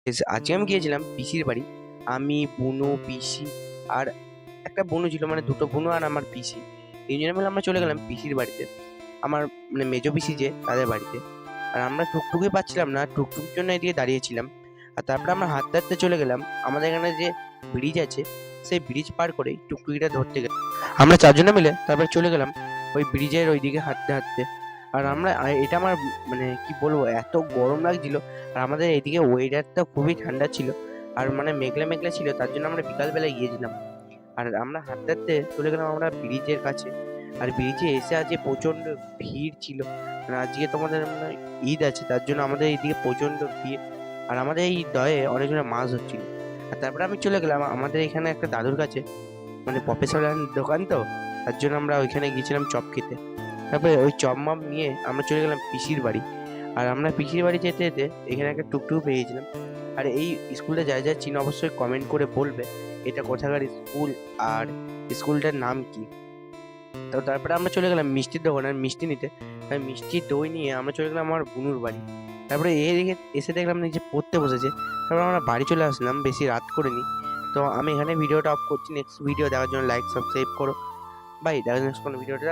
আজকে আমি গিয়েছিলাম পিসির বাড়ি। আমি, বুনু, পিসি আর একটা বোনও ছিল, মানে দুটো বোনও আর আমার পিসি। ৩ জনে মিলে আমরা চলে গেলাম পিসির বাড়িতে। আমার মানে মেজো পিসি যে তাদের বাড়িতে। আর আমরা টুকটুকি পাচ্ছিলাম না, টুকটুকির জন্য এদিকে দাঁড়িয়েছিলাম। আর তারপরে আমরা হাঁটতে, হাঁটতে চলে গেলাম আমাদের এখানে যে ব্রিজ আছে, সেই ব্রিজ পার করেই টুকটুকিটা ধরতে গেলাম। আমরা ৪ জনে মিলে তারপরে চলে গেলাম ওই ব্রিজের ওইদিকে হাঁটতে, হাঁটতে। আর এটা আমার মানে কি বলবো, এত গরম লাগছিল। আর আমাদের এদিকে ওয়েদারটা খুবই ঠান্ডা ছিল। আর মানে মেঘলা, মেঘলা ছিল, তার জন্য আমরা বিকাল বেলায় গিয়েছিলাম। আর আমরা হাঁটতে, হাঁটতে চলে গেলাম আমরা ব্রিজের কাছে। আর ব্রিজে এসে আজকে প্রচন্ড ভিড় ছিল। মানে আজকে তোমাদের মনে হয় ঈদ আছে, তার জন্য আমাদের এইদিকে প্রচন্ড ভিড়। আর আমাদের এই দয়ে অনেকজনের মাছ হচ্ছিল। আর তারপরে আমি চলে গেলাম আমাদের এখানে একটা দাদুর কাছে, মানে প্রফেশনাল দোকান তো, তার জন্য আমরা ওইখানে গিয়েছিলাম চপ খেতে। তারপরে ওই চপ মপ নিয়ে আমরা চলে গেলাম পিসির বাড়ি। আর আমরা পিসির বাড়ি যেতে যেতে এখানে একটা টুকটুক পেয়ে গেছিলাম। আর এই স্কুলটা যা যা চিনো অবশ্যই কমেন্ট করে বলবে এটা কোথাকার স্কুল আর স্কুলটার নাম কি। তো তারপরে আমরা চলে গেলাম মিষ্টির দোকানে মিষ্টি নিতে। আর মিষ্টি দই নিয়ে আমরা চলে গেলাম আমার বুনুর বাড়ি। তারপরে এসে দেখলাম যে পড়তে বসেছে। তারপর আমরা বাড়ি চলে আসলাম, বেশি রাত করিনি। তো আমি এখানে ভিডিওটা অফ করছি, নেক্সট ভিডিও দেখার জন্য লাইক সাবস্ক্রাইব করো। বাই, দেখা নেক্সট কোনো ভিডিওটা।